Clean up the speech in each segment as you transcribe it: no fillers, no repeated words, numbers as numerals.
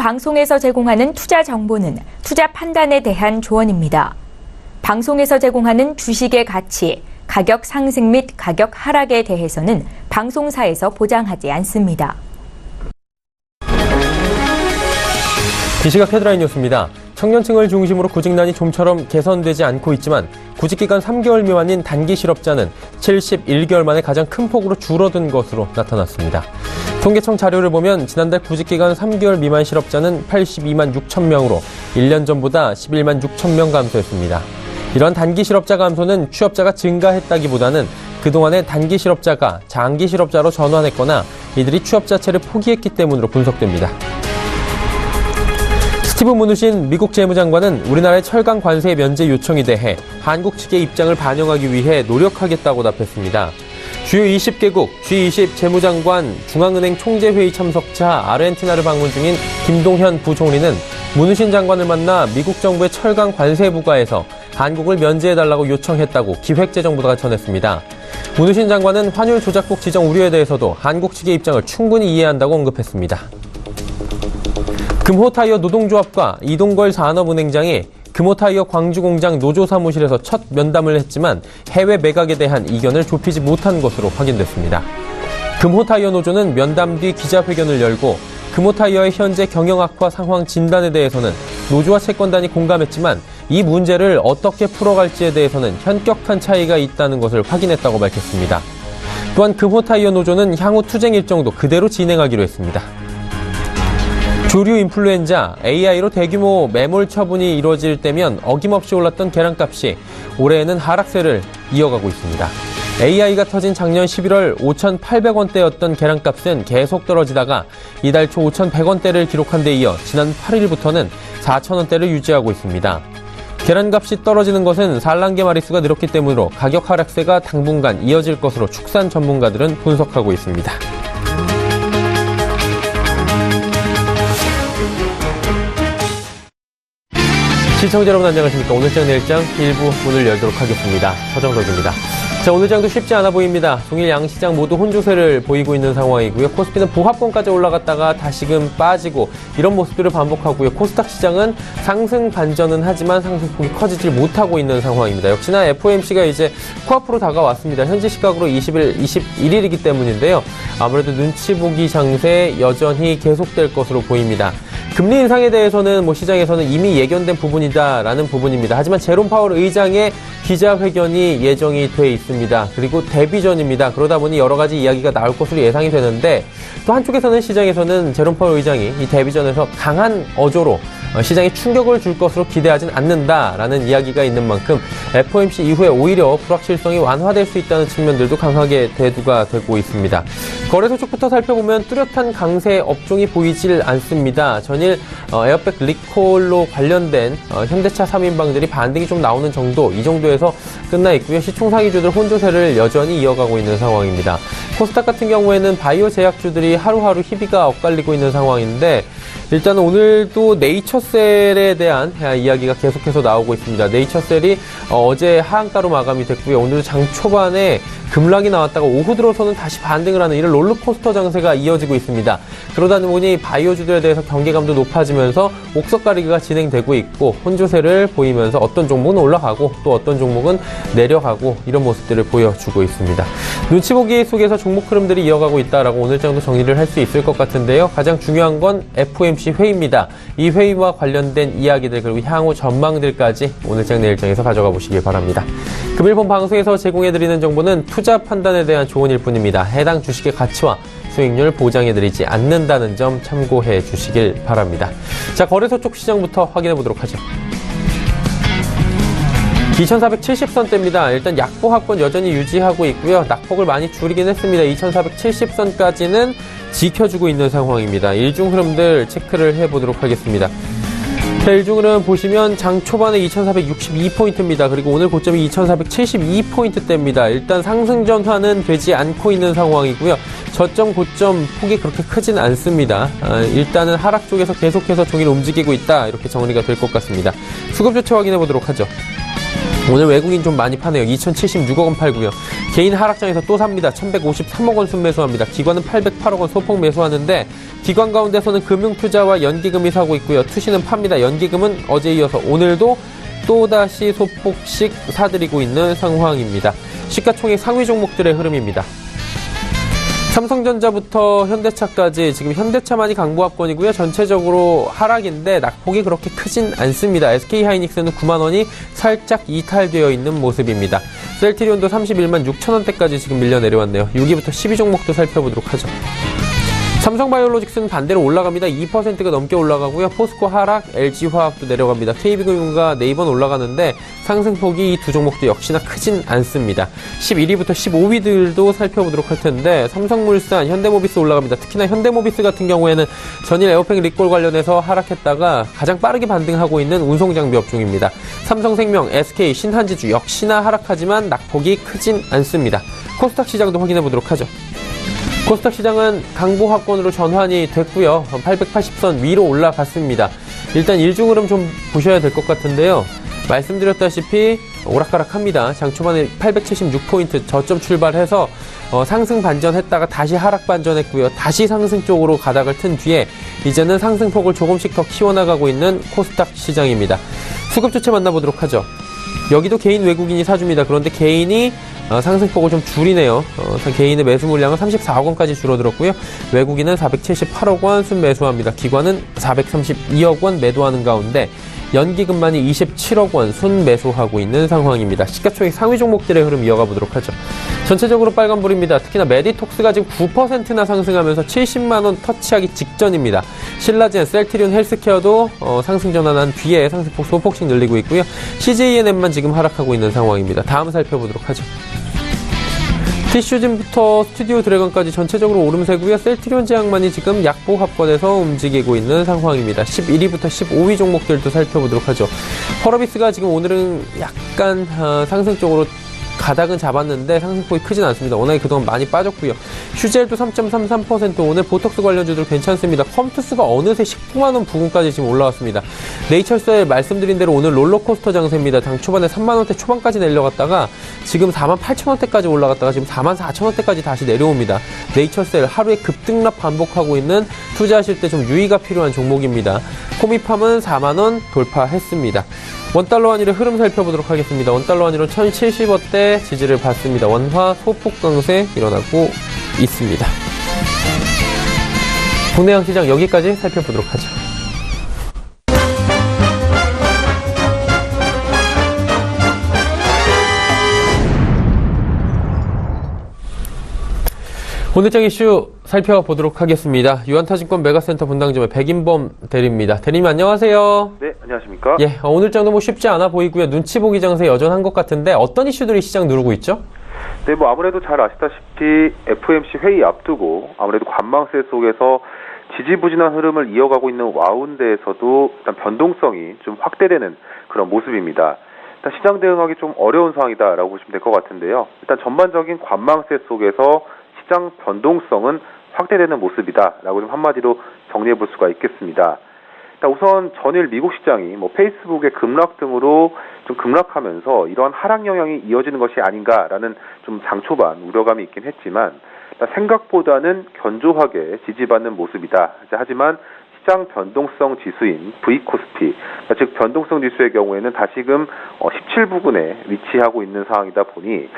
방송에서 제공하는 투자 정보는 투자 판단에 대한 조언입니다. 방송에서 제공하는 주식의 가치, 가격 상승 및 가격 하락에 대해서는 방송사에서 보장하지 않습니다. 이 시각 헤드라인 뉴스입니다. 청년층을 중심으로 구직난이 좀처럼 개선되지 않고 있지만 구직기간 3개월 미만인 단기 실업자는 71개월 만에 가장 큰 폭으로 줄어든 것으로 나타났습니다. 통계청 자료를 보면 지난달 구직기간 3개월 미만 실업자는 82만 6천 명으로 1년 전보다 11만 6천 명 감소했습니다. 이런 단기 실업자 감소는 취업자가 증가했다기보다는 그동안의 단기 실업자가 장기 실업자로 전환했거나 이들이 취업 자체를 포기했기 때문으로 분석됩니다. 스티브 무누신 미국 재무장관은 우리나라의 철강 관세 면제 요청에 대해 한국 측의 입장을 반영하기 위해 노력하겠다고 답했습니다. 주요 20개국 G20 재무장관 중앙은행 총재회의 참석차 아르헨티나를 방문 중인 김동현 부총리는 무누신 장관을 만나 미국 정부의 철강 관세 부과에서 한국을 면제해달라고 요청했다고 기획재정부가 전했습니다. 무누신 장관은 환율 조작국 지정 우려에 대해서도 한국 측의 입장을 충분히 이해한다고 언급했습니다. 금호타이어 노동조합과 이동걸 산업은행장이 금호타이어 광주공장 노조사무실에서 첫 면담을 했지만 해외 매각에 대한 이견을 좁히지 못한 것으로 확인됐습니다. 금호타이어 노조는 면담 뒤 기자회견을 열고 금호타이어의 현재 경영 악화 상황 진단에 대해서는 노조와 채권단이 공감했지만 이 문제를 어떻게 풀어갈지에 대해서는 현격한 차이가 있다는 것을 확인했다고 밝혔습니다. 또한 금호타이어 노조는 향후 투쟁 일정도 그대로 진행하기로 했습니다. 조류 인플루엔자 AI로 대규모 매몰 처분이 이루어질 때면 어김없이 올랐던 계란값이 올해에는 하락세를 이어가고 있습니다. AI가 터진 작년 11월 5,800원대였던 계란값은 계속 떨어지다가 이달 초 5,100원대를 기록한 데 이어 지난 8일부터는 4,000원대를 유지하고 있습니다. 계란값이 떨어지는 것은 산란계 마리수가 늘었기 때문으로 가격 하락세가 당분간 이어질 것으로 축산 전문가들은 분석하고 있습니다. 시청자 여러분 안녕하십니까. 오늘장 내일장 1부 문을 열도록 하겠습니다. 서정덕입니다. 자, 오늘장도 쉽지 않아 보입니다. 종일 양시장 모두 혼조세를 보이고 있는 상황이고요. 코스피는 보합권까지 올라갔다가 다시금 빠지고 이런 모습들을 반복하고요. 코스닥 시장은 상승 반전은 하지만 상승폭이 커지질 못하고 있는 상황입니다. 역시나 FOMC가 이제 코앞으로 다가왔습니다. 현지 시각으로 21일이기 때문인데요. 아무래도 눈치 보기 장세 여전히 계속될 것으로 보입니다. 금리 인상에 대해서는 시장에서는 이미 예견된 부분이다라는 부분입니다. 하지만 제롬 파월 의장의 기자회견이 예정이 돼 있습니다. 그리고 데뷔전입니다. 그러다 보니 여러 가지 이야기가 나올 것으로 예상이 되는데 또 한쪽에서는 시장에서는 제롬 파월 의장이 이 데뷔전에서 강한 어조로 시장에 충격을 줄 것으로 기대하진 않는다라는 이야기가 있는 만큼 FOMC 이후에 오히려 불확실성이 완화될 수 있다는 측면들도 강하게 대두가 되고 있습니다. 거래소 쪽부터 살펴보면 뚜렷한 강세 업종이 보이질 않습니다. 전일 에어백 리콜로 관련된 현대차 3인방들이 반등이 좀 나오는 정도, 이 정도에서 끝나 있고요. 시총상위주들 혼조세를 여전히 이어가고 있는 상황입니다. 코스닥 같은 경우에는 바이오 제약주들이 하루하루 희비가 엇갈리고 있는 상황인데 일단 오늘도 네이처셀에 대한 이야기가 계속해서 나오고 있습니다. 네이처셀이 어제 하한가로 마감이 됐고요. 오늘도 장 초반에 급락이 나왔다가 오후 들어서는 다시 반등을 하는 이런 롤러코스터 장세가 이어지고 있습니다. 그러다 보니 바이오주들에 대해서 경계감도 높아지면서 옥석 가리기가 진행되고 있고 혼조세를 보이면서 어떤 종목은 올라가고 또 어떤 종목은 내려가고 이런 모습들을 보여주고 있습니다. 눈치 보기 속에서 종목 흐름들이 이어가고 있다라고 오늘장도 정리를 할 수 있을 것 같은데요. 가장 중요한 건 FOMC 회의입니다. 이 회의와 관련된 이야기들 그리고 향후 전망들까지 오늘장 내일장에서 가져가 보시길 바랍니다. 금일본 방송에서 제공해드리는 정보는 투자 판단에 대한 조언일 뿐입니다. 해당 주식의 가치와 수익률 보장해드리지 않는다는 점 참고해 주시길 바랍니다. 자, 거래소 쪽 시장부터 확인해 보도록 하죠. 2470선대입니다. 일단 약보합권 여전히 유지하고 있고요. 낙폭을 많이 줄이긴 했습니다. 2470선까지는 지켜주고 있는 상황입니다. 일중 흐름들 체크를 해보도록 하겠습니다. 자, 일중 흐름 보시면 장 초반에 2462포인트입니다. 그리고 오늘 고점이 2472포인트대입니다. 일단 상승 전환은 되지 않고 있는 상황이고요. 저점 고점 폭이 그렇게 크진 않습니다. 일단은 하락 쪽에서 계속해서 종일 움직이고 있다, 이렇게 정리가 될 것 같습니다. 수급 조치 확인해 보도록 하죠. 오늘 외국인 좀 많이 파네요. 2,076억 원 팔고요. 개인 하락장에서 또 삽니다. 1,153억 원 순매수합니다. 기관은 808억 원 소폭 매수하는데 기관 가운데서는 금융투자와 연기금이 사고 있고요. 투시는 팝니다. 연기금은 어제 이어서 오늘도 또다시 소폭씩 사들이고 있는 상황입니다. 시가총액 상위 종목들의 흐름입니다. 삼성전자부터 현대차까지 지금 현대차만이 강보합권이고요. 전체적으로 하락인데 낙폭이 그렇게 크진 않습니다. SK하이닉스는 9만 원이 살짝 이탈되어 있는 모습입니다. 셀트리온도 31만 6천 원대까지 지금 밀려 내려왔네요. 6위부터 12종목도 살펴보도록 하죠. 삼성바이오로직스는 반대로 올라갑니다. 2%가 넘게 올라가고요. 포스코 하락, LG화학도 내려갑니다. KB금융과 네이버는 올라가는데 상승폭이 이 두 종목도 역시나 크진 않습니다. 11위부터 15위들도 살펴보도록 할 텐데 삼성물산, 현대모비스 올라갑니다. 특히나 현대모비스 같은 경우에는 전일 에어팩 리콜 관련해서 하락했다가 가장 빠르게 반등하고 있는 운송장비 업종입니다. 삼성생명, SK, 신한지주 역시나 하락하지만 낙폭이 크진 않습니다. 코스닥 시장도 확인해 보도록 하죠. 코스닥 시장은 강보합권으로 전환이 됐고요. 880선 위로 올라갔습니다. 일단 일중 흐름 좀 보셔야 될 것 같은데요. 말씀드렸다시피 오락가락합니다. 장 초반에 876포인트 저점 출발해서 상승 반전했다가 다시 하락 반전했고요. 다시 상승 쪽으로 가닥을 튼 뒤에 이제는 상승폭을 조금씩 더 키워나가고 있는 코스닥 시장입니다. 수급 주체 만나보도록 하죠. 여기도 개인 외국인이 사줍니다. 그런데 개인이 상승폭을 좀 줄이네요. 개인의 매수 물량은 34억 원까지 줄어들었고요. 외국인은 478억 원 순매수합니다. 기관은 432억 원 매도하는 가운데 연기금만이 27억 원 순매수하고 있는 상황입니다. 시가총액 상위 종목들의 흐름 이어가 보도록 하죠. 전체적으로 빨간불입니다. 특히나 메디톡스가 지금 9%나 상승하면서 70만 원 터치하기 직전입니다. 신라젠, 셀트리온 헬스케어도 상승 전환한 뒤에 상승폭 소폭씩 늘리고 있고요. CJNM만 지금 하락하고 있는 상황입니다. 다음 살펴보도록 하죠. 티슈진부터 스튜디오 드래곤까지 전체적으로 오름세고요. 셀트리온 제약만이 지금 약보합권에서 움직이고 있는 상황입니다. 11위부터 15위 종목들도 살펴보도록 하죠. 펄어비스가 지금 오늘은 약간 상승 쪽으로 가닥은 잡았는데 상승폭이 크진 않습니다. 워낙에 그동안 많이 빠졌고요. 슈젤도 3.33% 오늘 보톡스 관련주들 괜찮습니다. 컴투스가 어느새 19만 원 부근까지 지금 올라왔습니다. 네이처셀 말씀드린 대로 오늘 롤러코스터 장세입니다. 당 초반에 3만 원대 초반까지 내려갔다가 지금 4만 8천 원대까지 올라갔다가 지금 4만 4천 원대까지 다시 내려옵니다. 네이처셀 하루에 급등락 반복하고 있는 투자하실 때 좀 유의가 필요한 종목입니다. 코미팜은 4만 원 돌파했습니다. 원달러 환율의 흐름 살펴보도록 하겠습니다. 원달러 환율은 1070원대 지지를 받습니다. 원화 소폭 강세 일어나고 있습니다. 국내 양시장 여기까지 살펴보도록 하죠. 오늘장 이슈 살펴보도록 하겠습니다. 유한타증권 메가센터 분당점의 백인범 대리입니다. 대리님 안녕하세요. 네, 안녕하십니까? 예, 오늘장도 뭐 쉽지 않아 보이고요. 눈치 보기 장세 여전한 것 같은데 어떤 이슈들이 시장 누르고 있죠? 네, 뭐 아무래도 잘 아시다시피 FOMC 회의 앞두고 아무래도 관망세 속에서 지지부진한 흐름을 이어가고 있는 와운데에서도 일단 변동성이 좀 확대되는 그런 모습입니다. 일단 시장 대응하기 좀 어려운 상황이다라고 보시면 될 것 같은데요. 일단 전반적인 관망세 속에서 시장 변동성은 확대되는 모습이다라고 좀 한마디로 정리해 볼 수가 있겠습니다. 우선 전일 미국 시장이 페이스북의 급락 등으로 좀 급락하면서 이러한 하락 영향이 이어지는 것이 아닌가라는 좀 장초반 우려감이 있긴 했지만 생각보다는 견조하게 지지받는 모습이다. 하지만 시장 변동성 지수인 V코스피, 즉 변동성 지수의 경우에는 다시금 17부근에 위치하고 있는 상황이다 보니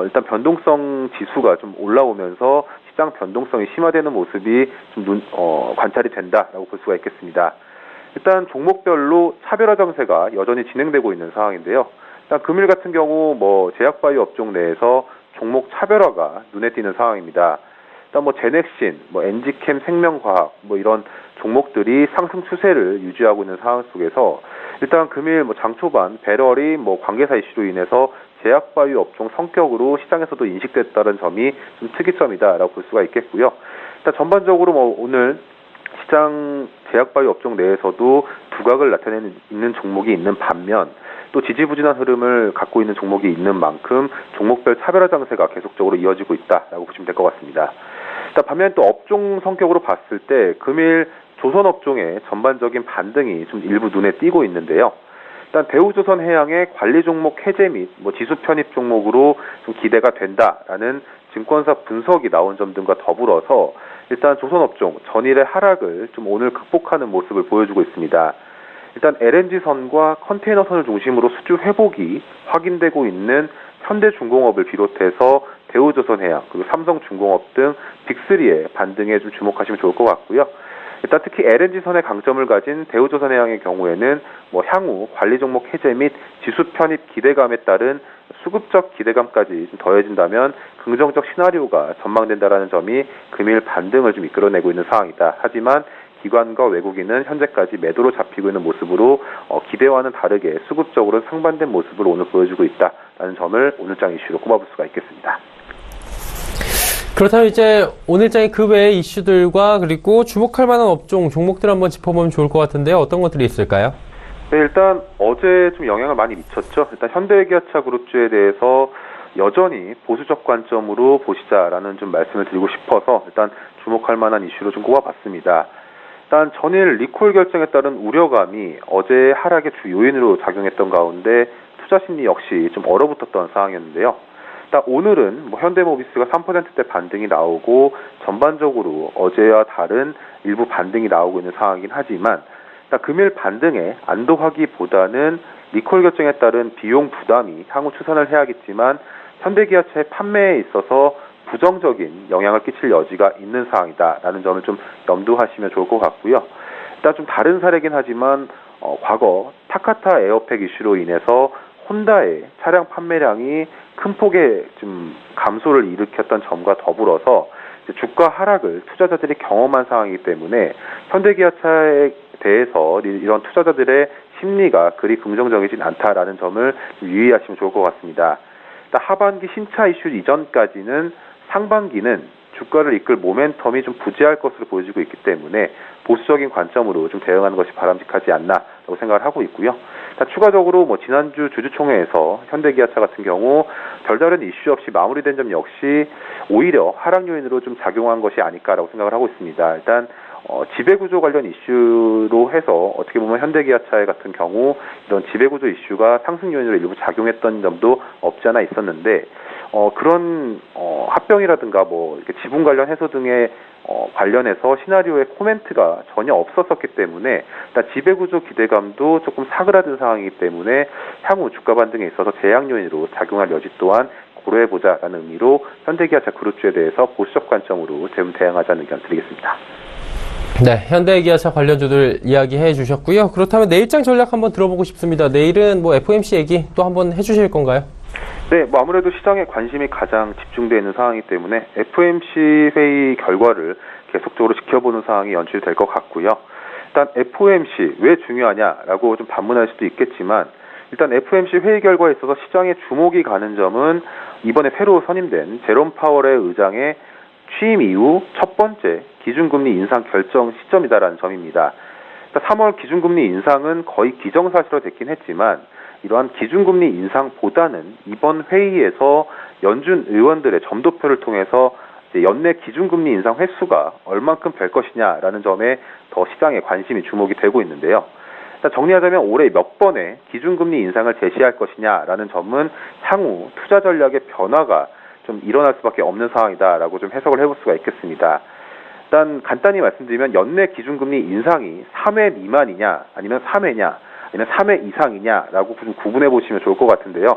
일단 변동성 지수가 좀 올라오면서 시장 변동성이 심화되는 모습이 좀 관찰이 된다라고 볼 수가 있겠습니다. 일단 종목별로 차별화 정세가 여전히 진행되고 있는 상황인데요. 일단 금일 같은 경우 제약바이오 업종 내에서 종목 차별화가 눈에 띄는 상황입니다. 일단 제넥신, 엔지캠 생명과학 이런 종목들이 상승 추세를 유지하고 있는 상황 속에서 일단 금일 장초반 배럴이 관계사 이슈로 인해서 제약바이오 업종 성격으로 시장에서도 인식됐다는 점이 좀 특이점이다라고 볼 수가 있겠고요. 일단 전반적으로 오늘 시장 제약바이오 업종 내에서도 두각을 나타내는 있는 종목이 있는 반면 또 지지부진한 흐름을 갖고 있는 종목이 있는 만큼 종목별 차별화 장세가 계속적으로 이어지고 있다라고 보시면 될 것 같습니다. 일단 반면 또 업종 성격으로 봤을 때 금일 조선업종의 전반적인 반등이 좀 일부 눈에 띄고 있는데요. 일단 대우조선해양의 관리 종목 해제 및 지수 편입 종목으로 좀 기대가 된다라는 증권사 분석이 나온 점 등과 더불어서 일단 조선업종 전일의 하락을 좀 오늘 극복하는 모습을 보여주고 있습니다. 일단 LNG선과 컨테이너선을 중심으로 수주 회복이 확인되고 있는 현대중공업을 비롯해서 대우조선해양 그리고 삼성중공업 등 빅3의 반등에 좀 주목하시면 좋을 것 같고요. 일단 특히 LNG선의 강점을 가진 대우조선해양의 경우에는 향후 관리 종목 해제 및 지수 편입 기대감에 따른 수급적 기대감까지 좀 더해진다면 긍정적 시나리오가 전망된다라는 점이 금일 반등을 좀 이끌어내고 있는 상황이다. 하지만 기관과 외국인은 현재까지 매도로 잡히고 있는 모습으로 기대와는 다르게 수급적으로 상반된 모습을 오늘 보여주고 있다라는 점을 오늘장 이슈로 꼽아볼 수가 있겠습니다. 그렇다면 이제 오늘장의 그 외의 이슈들과 그리고 주목할 만한 업종, 종목들 한번 짚어보면 좋을 것 같은데요. 어떤 것들이 있을까요? 네, 일단 어제 좀 영향을 많이 미쳤죠. 일단 현대기아차 그룹주에 대해서 여전히 보수적 관점으로 보시자라는 좀 말씀을 드리고 싶어서 일단 주목할 만한 이슈로 좀 꼽아봤습니다. 일단 전일 리콜 결정에 따른 우려감이 어제 하락의 주 요인으로 작용했던 가운데 투자 심리 역시 좀 얼어붙었던 상황이었는데요. 일단 오늘은 현대모비스가 3%대 반등이 나오고 전반적으로 어제와 다른 일부 반등이 나오고 있는 상황이긴 하지만 일단 금일 반등에 안도하기보다는 리콜 결정에 따른 비용 부담이 향후 추산을 해야겠지만 현대기아차의 판매에 있어서 부정적인 영향을 끼칠 여지가 있는 상황이다라는 점을 좀 염두하시면 좋을 것 같고요. 일단 좀 다른 사례긴 하지만 과거 타카타 에어팩 이슈로 인해서 혼다의 차량 판매량이 큰 폭의 좀 감소를 일으켰던 점과 더불어서 주가 하락을 투자자들이 경험한 상황이기 때문에 현대기아차에 대해서 이런 투자자들의 심리가 그리 긍정적이진 않다라는 점을 유의하시면 좋을 것 같습니다. 하반기 신차 이슈 이전까지는 상반기는 주가를 이끌 모멘텀이 좀 부재할 것으로 보여지고 있기 때문에 보수적인 관점으로 좀 대응하는 것이 바람직하지 않나라고 생각을 하고 있고요. 추가적으로 지난주 주주총회에서 현대기아차 같은 경우 별다른 이슈 없이 마무리된 점 역시 오히려 하락 요인으로 좀 작용한 것이 아닐까라고 생각을 하고 있습니다. 일단 지배구조 관련 이슈로 해서 어떻게 보면 현대기아차 같은 경우 이런 지배구조 이슈가 상승 요인으로 일부 작용했던 점도 없지 않아 있었는데 그런 합병이라든가 이렇게 지분 관련 해소 등의 관련해서 시나리오의 코멘트가 전혀 없었었기 때문에 지배구조 기대감도 조금 사그라든 상황이기 때문에 향후 주가 반등에 있어서 제약 요인으로 작용할 여지 또한 고려해보자라는 의미로 현대기아차 그룹주에 대해서 보수적 관점으로 대응하자는 의견 드리겠습니다. 네, 현대기아차 관련주들 이야기해 주셨고요. 그렇다면 내일장 전략 한번 들어보고 싶습니다. 내일은 FOMC 얘기 또 한번 해주실 건가요? 네, 아무래도 시장에 관심이 가장 집중되어 있는 상황이기 때문에 FOMC 회의 결과를 계속적으로 지켜보는 상황이 연출될 것 같고요. 일단 FOMC 왜 중요하냐라고 좀 반문할 수도 있겠지만 일단 FOMC 회의 결과에 있어서 시장에 주목이 가는 점은 이번에 새로 선임된 제롬 파월의 의장의 취임 이후 첫 번째 기준금리 인상 결정 시점이다라는 점입니다. 3월 기준금리 인상은 거의 기정사실화 됐긴 했지만 이러한 기준금리 인상보다는 이번 회의에서 연준 의원들의 점도표를 통해서 연내 기준금리 인상 횟수가 얼만큼 될 것이냐라는 점에 더 시장에 관심이 주목이 되고 있는데요. 정리하자면 올해 몇 번의 기준금리 인상을 제시할 것이냐라는 점은 향후 투자 전략의 변화가 좀 일어날 수밖에 없는 상황이다라고 좀 해석을 해볼 수가 있겠습니다. 일단 간단히 말씀드리면 연내 기준금리 인상이 3회 미만이냐 아니면 3회냐 아니면 3회 이상이냐라고 좀 구분해 보시면 좋을 것 같은데요.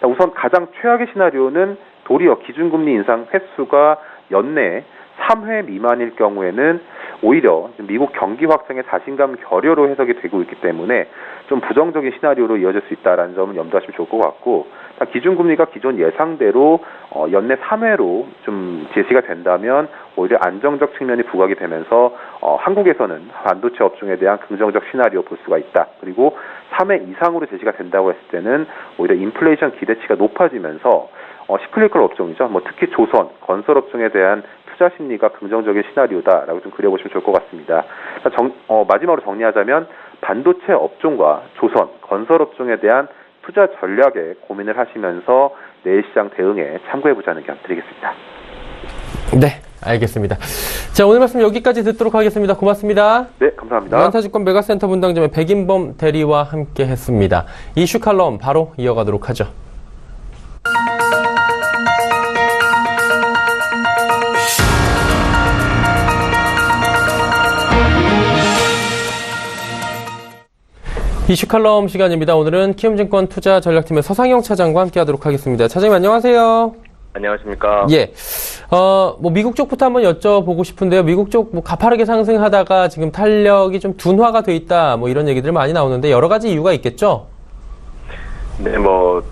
우선 가장 최악의 시나리오는 도리어 기준금리 인상 횟수가 연내 3회 미만일 경우에는 오히려 미국 경기 확장의 자신감 결여로 해석이 되고 있기 때문에 좀 부정적인 시나리오로 이어질 수 있다는 점은 염두하시면 좋을 것 같고 기준금리가 기존 예상대로 연내 3회로 좀 제시가 된다면 오히려 안정적 측면이 부각이 되면서 한국에서는 반도체 업종에 대한 긍정적 시나리오 볼 수가 있다. 그리고 3회 이상으로 제시가 된다고 했을 때는 오히려 인플레이션 기대치가 높아지면서 시클리컬 업종이죠. 특히 조선, 건설 업종에 대한 투자 심리가 긍정적인 시나리오다라고 좀 그려보시면 좋을 것 같습니다. 마지막으로 정리하자면 반도체 업종과 조선, 건설 업종에 대한 투자 전략에 고민을 하시면서 내일 시장 대응에 참고해보자는 의견 드리겠습니다. 네, 알겠습니다. 자, 오늘 말씀 여기까지 듣도록 하겠습니다. 고맙습니다. 네, 감사합니다. 유한타증권 메가센터 분당점의 백인범 대리와 함께 했습니다. 이슈 칼럼 바로 이어가도록 하죠. 이슈 칼럼 시간입니다. 오늘은 키움증권 투자전략팀의 서상영 차장과 함께 하도록 하겠습니다. 차장님 안녕하세요. 안녕하십니까. 예. 미국 쪽부터 한번 여쭤보고 싶은데요. 미국 쪽 가파르게 상승하다가 지금 탄력이 좀 둔화가 돼 있다. 이런 얘기들 많이 나오는데 여러 가지 이유가 있겠죠? 네,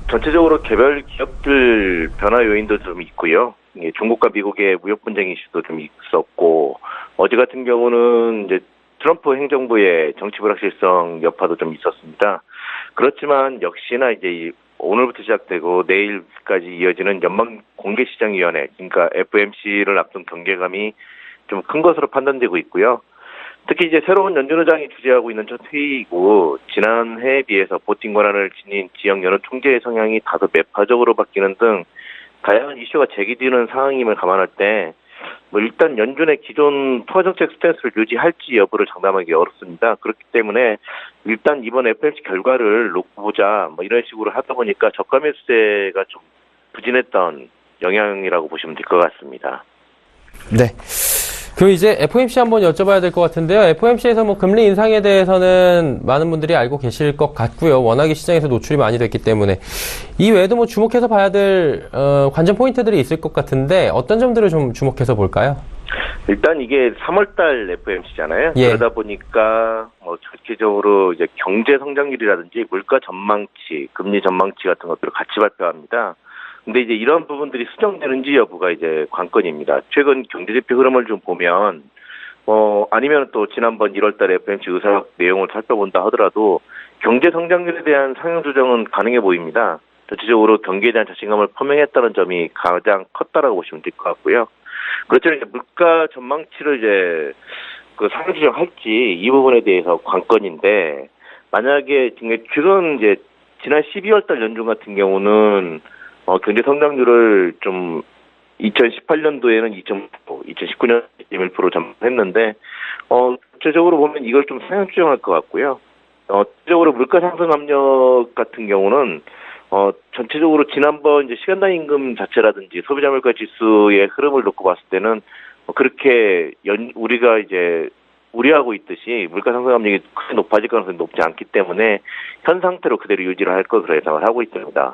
전체적으로 개별 기업들 변화 요인도 좀 있고요. 중국과 미국의 무역 분쟁 이슈도 좀 있었고, 어제 같은 경우는 이제 트럼프 행정부의 정치 불확실성 여파도 좀 있었습니다. 그렇지만 역시나 이제 오늘부터 시작되고 내일까지 이어지는 연방공개시장위원회, 그러니까 FOMC를 앞둔 경계감이 좀 큰 것으로 판단되고 있고요. 특히 이제 새로운 연준 의장이 주재하고 있는 첫 회의이고, 지난 해에 비해서 보팅 권한을 지닌 지역 연은 총재의 성향이 다소 매파적으로 바뀌는 등 다양한 이슈가 제기되는 상황임을 감안할 때 일단 연준의 기존 투자정책 스탠스를 유지할지 여부를 장담하기 어렵습니다. 그렇기 때문에 일단 이번 FOMC 결과를 놓고 보자 이런 식으로 하다 보니까 저가 매수세가 좀 부진했던 영향이라고 보시면 될 것 같습니다. 네. 그럼 이제 FOMC 한번 여쭤봐야 될 것 같은데요. FOMC에서 금리 인상에 대해서는 많은 분들이 알고 계실 것 같고요. 워낙에 시장에서 노출이 많이 됐기 때문에. 이 외에도 주목해서 봐야 될 관전 포인트들이 있을 것 같은데 어떤 점들을 좀 주목해서 볼까요? 일단 이게 3월달 FOMC잖아요. 예. 그러다 보니까 전체적으로 이제 경제 성장률이라든지 물가 전망치, 금리 전망치 같은 것들을 같이 발표합니다. 근데 이제 이런 부분들이 수정되는지 여부가 이제 관건입니다. 최근 경제지표 흐름을 좀 보면, 아니면 또 지난번 1월달에 FOMC 의사 내용을 살펴본다 하더라도 경제 성장률에 대한 상향 조정은 가능해 보입니다. 전체적으로 경기에 대한 자신감을 표명했다는 점이 가장 컸다라고 보시면 될 것 같고요. 그렇죠. 이제 물가 전망치를 이제 상향 조정할지 이 부분에 대해서 관건인데, 만약에 최근 이제 지난 12월달 연준 같은 경우는 경제 성장률을 좀 2018년도에는 2.9%, 2019년 1% 전망했는데 전체적으로 보면 이걸 좀 상향 조정할 것 같고요. 전체적으로 물가 상승 압력 같은 경우는 전체적으로 지난번 이제 시간당 임금 자체라든지 소비자 물가 지수의 흐름을 놓고 봤을 때는 그렇게 우리가 이제 우려하고 있듯이 물가 상승 압력이 크게 높아질 가능성이 높지 않기 때문에 현 상태로 그대로 유지를 할 것으로 예상을 하고 있습니다.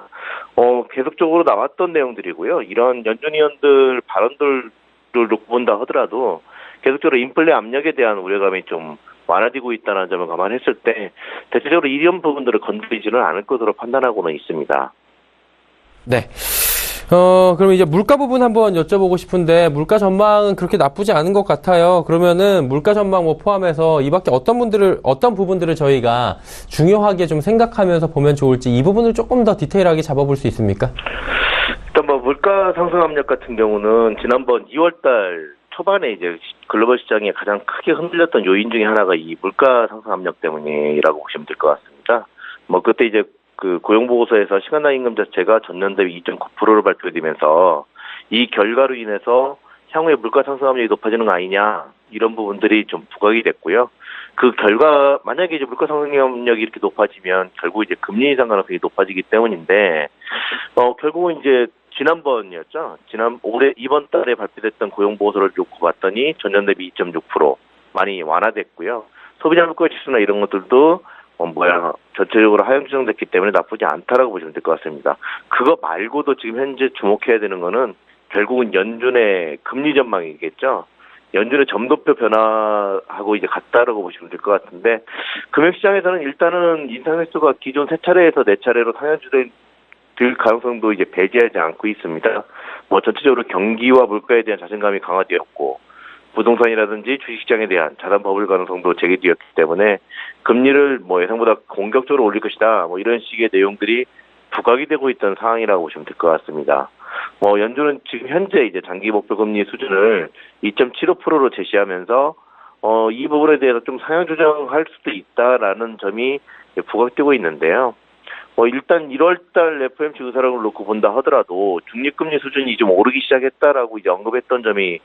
계속적으로 나왔던 내용들이고요. 이런 연준위원들 발언들을 놓고 본다 하더라도 계속적으로 인플레 압력에 대한 우려감이 좀 완화되고 있다는 점을 감안했을 때 대체적으로 이런 부분들을 건드리지는 않을 것으로 판단하고는 있습니다. 네. 그럼 이제 물가 부분 한번 여쭤보고 싶은데, 물가 전망은 그렇게 나쁘지 않은 것 같아요. 그러면은 물가 전망 포함해서 이 밖에 어떤 부분들을 저희가 중요하게 좀 생각하면서 보면 좋을지, 이 부분을 조금 더 디테일하게 잡아볼 수 있습니까? 일단 물가 상승 압력 같은 경우는 지난번 2월달 초반에 이제 글로벌 시장이 가장 크게 흔들렸던 요인 중에 하나가 이 물가 상승 압력 때문이라고 보시면 될 것 같습니다. 그때 이제 고용보고서에서 시간당 임금 자체가 전년 대비 2.9%로 발표되면서 이 결과로 인해서 향후에 물가 상승 압력이 높아지는 거 아니냐, 이런 부분들이 좀 부각이 됐고요. 그 결과, 만약에 이제 물가 상승 압력이 이렇게 높아지면 결국 이제 금리 인상 가능성이 높아지기 때문인데, 결국은 이제 지난번이었죠. 올해 이번 달에 발표됐던 고용보고서를 놓고 봤더니 전년 대비 2.6% 많이 완화됐고요. 소비자 물가 지수나 이런 것들도 전체적으로 하향 조정됐기 때문에 나쁘지 않다라고 보시면 될 것 같습니다. 그거 말고도 지금 현재 주목해야 되는 거는 결국은 연준의 금리 전망이겠죠. 연준의 점도표 변화하고 이제 같다라고 보시면 될 것 같은데, 금융시장에서는 일단은 인상 횟수가 기존 3차례에서 4차례로 상향 조정될 가능성도 이제 배제하지 않고 있습니다. 전체적으로 경기와 물가에 대한 자신감이 강화되었고, 부동산이라든지 주식시장에 대한 자산 버블 가능성도 제기되었기 때문에 금리를 예상보다 공격적으로 올릴 것이다, 이런 식의 내용들이 부각이 되고 있던 상황이라고 보시면 될 것 같습니다. 연준은 지금 현재 이제 장기 목표 금리 수준을 2.75%로 제시하면서 이 부분에 대해서 좀 상향 조정할 수도 있다라는 점이 부각되고 있는데요. 일단 1월달 FOMC 의사록을 놓고 본다 하더라도 중립금리 수준이 좀 오르기 시작했다라고 이제 언급했던 점이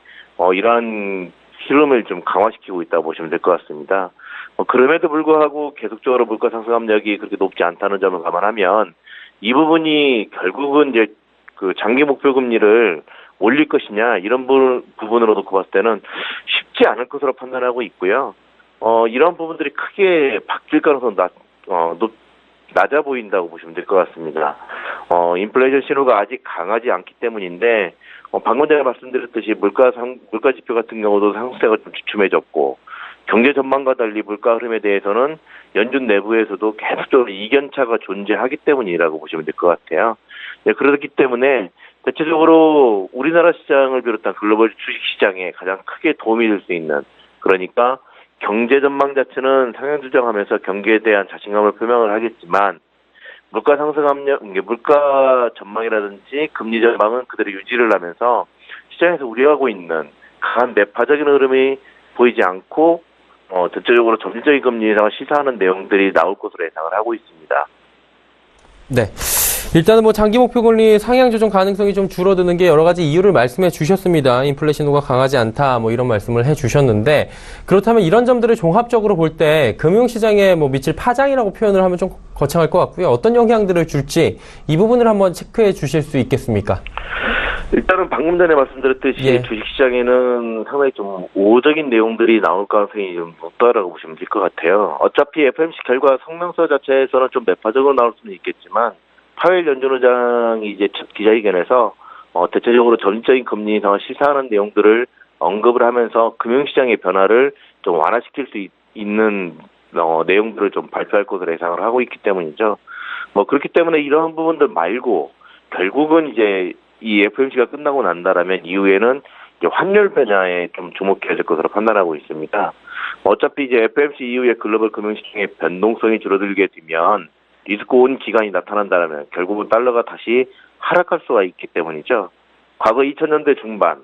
이러한 흐름을 좀 강화시키고 있다고 보시면 될 것 같습니다. 그럼에도 불구하고 계속적으로 물가 상승 압력이 그렇게 높지 않다는 점을 감안하면 이 부분이 결국은 이제 그 장기 목표 금리를 올릴 것이냐 이런 부분으로 놓고 봤을 때는 쉽지 않을 것으로 판단하고 있고요. 이런 부분들이 크게 바뀔 가능성은 낮아 보인다고 보시면 될 것 같습니다. 인플레이션 신호가 아직 강하지 않기 때문인데 방금 전에 말씀드렸듯이 물가 지표 같은 경우도 상승세가 좀 주춤해졌고 경제 전망과 달리 물가 흐름에 대해서는 연준 내부에서도 계속적으로 이견차가 존재하기 때문이라고 보시면 될 것 같아요. 네, 그렇기 때문에 대체적으로 우리나라 시장을 비롯한 글로벌 주식 시장에 가장 크게 도움이 될 수 있는, 그러니까 경제 전망 자체는 상향 조정하면서 경기에 대한 자신감을 표명을 하겠지만 물가 상승 압력, 물가 전망이라든지 금리 전망은 그대로 유지를 하면서 시장에서 우려하고 있는 강한 매파적인 흐름이 보이지 않고 대체적으로 점진적인 금리 인상을 시사하는 내용들이 나올 것으로 예상을 하고 있습니다. 네. 일단은 장기 목표 금리 상향 조정 가능성이 좀 줄어드는 게 여러 가지 이유를 말씀해 주셨습니다. 인플레이션 신호가 강하지 않다, 이런 말씀을 해 주셨는데, 그렇다면 이런 점들을 종합적으로 볼 때 금융시장에 미칠 파장이라고 표현을 하면 좀 거창할 것 같고요. 어떤 영향들을 줄지 이 부분을 한번 체크해 주실 수 있겠습니까? 일단은 방금 전에 말씀드렸듯이 주식시장에는 상당히 좀 우호적인 내용들이 나올 가능성이 좀 높다라고 보시면 될 것 같아요. 어차피 FOMC 결과 성명서 자체에서는 좀 매파적으로 나올 수는 있겠지만 파웰 연준 의장이 이제 첫 기자회견에서 대체적으로 점진적인 금리 인상을 시사하는 내용들을 언급을 하면서 금융시장의 변화를 좀 완화시킬 수 있는 내용들을 좀 발표할 것으로 예상을 하고 있기 때문이죠. 그렇기 때문에 이러한 부분들 말고 결국은 이제 이 FOMC가 끝나고 난다라면 이후에는 이제 환율 변화에 좀 주목해야 될 것으로 판단하고 있습니다. 어차피 이제 FOMC 이후에 글로벌 금융시장의 변동성이 줄어들게 되면 리스크 온 기간이 나타난다면 결국은 달러가 다시 하락할 수가 있기 때문이죠. 과거 2000년대 중반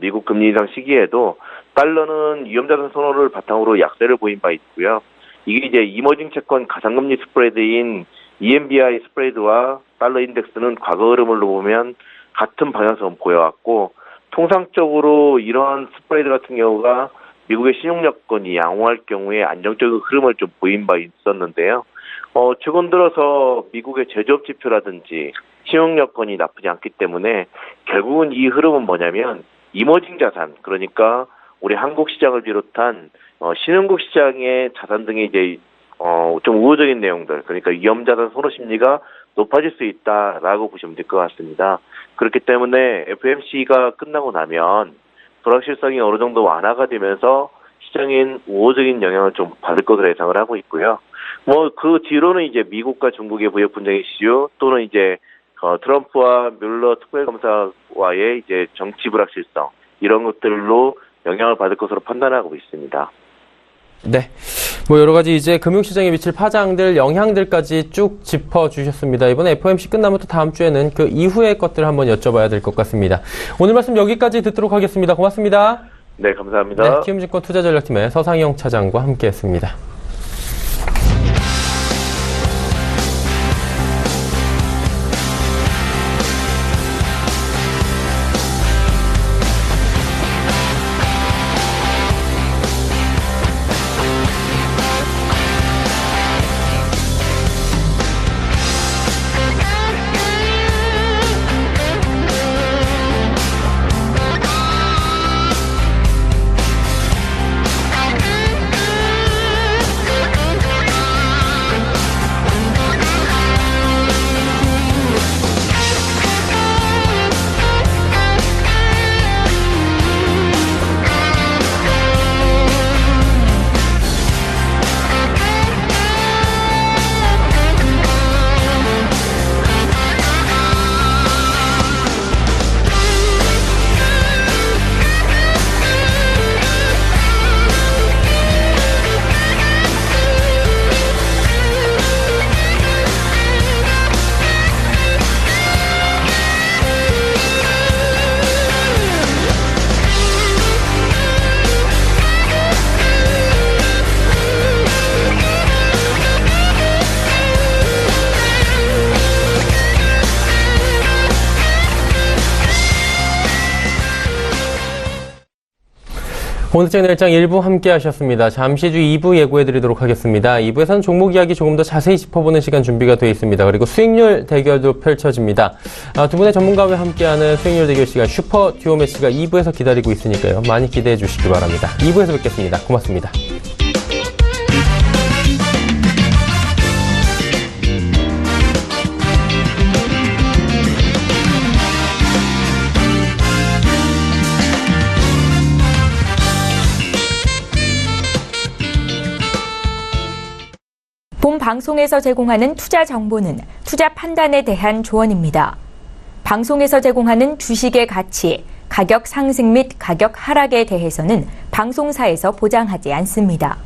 미국 금리 인상 시기에도 달러는 위험자산 선호를 바탕으로 약세를 보인 바 있고요. 이게 이제 이머징 채권 가상금리 스프레드인 EMBI 스프레드와 달러 인덱스는 과거 흐름을 보면 같은 방향성을 보여왔고, 통상적으로 이러한 스프레드 같은 경우가 미국의 신용 여건이 양호할 경우에 안정적인 흐름을 좀 보인 바 있었는데요. 최근 들어서 미국의 제조업 지표라든지 신용 여건이 나쁘지 않기 때문에 결국은 이 흐름은 뭐냐면 이머징 자산, 그러니까 우리 한국 시장을 비롯한 신흥국 시장의 자산 등의 이제 좀 우호적인 내용들, 그러니까 위험자산 선호 심리가 높아질 수 있다라고 보시면 될 것 같습니다. 그렇기 때문에 FOMC가 끝나고 나면 불확실성이 어느 정도 완화가 되면서 시장인 우호적인 영향을 좀 받을 것으로 예상을 하고 있고요. 그 뒤로는 이제 미국과 중국의 무역 분쟁 이슈 또는 이제 트럼프와 뮬러 특별검사와의 이제 정치 불확실성, 이런 것들로 영향을 받을 것으로 판단하고 있습니다. 네. 여러 가지 이제 금융시장에 미칠 파장들, 영향들까지 쭉 짚어주셨습니다. 이번에 FOMC 끝나면 또 다음 주에는 그 이후의 것들 한번 여쭤봐야 될 것 같습니다. 오늘 말씀 여기까지 듣도록 하겠습니다. 고맙습니다. 네, 감사합니다. 네, 키움증권 투자전략팀의 서상영 차장과 함께했습니다. 오늘장 내일장 1부 함께 하셨습니다. 잠시 후 2부 예고해드리도록 하겠습니다. 2부에서는 종목 이야기 조금 더 자세히 짚어보는 시간 준비가 되어 있습니다. 그리고 수익률 대결도 펼쳐집니다. 두 분의 전문가와 함께하는 수익률 대결 시간 슈퍼 듀오 매치가 2부에서 기다리고 있으니까요. 많이 기대해 주시기 바랍니다. 2부에서 뵙겠습니다. 고맙습니다. 본 방송에서 제공하는 투자 정보는 투자 판단에 대한 조언입니다. 방송에서 제공하는 주식의 가치, 가격 상승 및 가격 하락에 대해서는 방송사에서 보장하지 않습니다.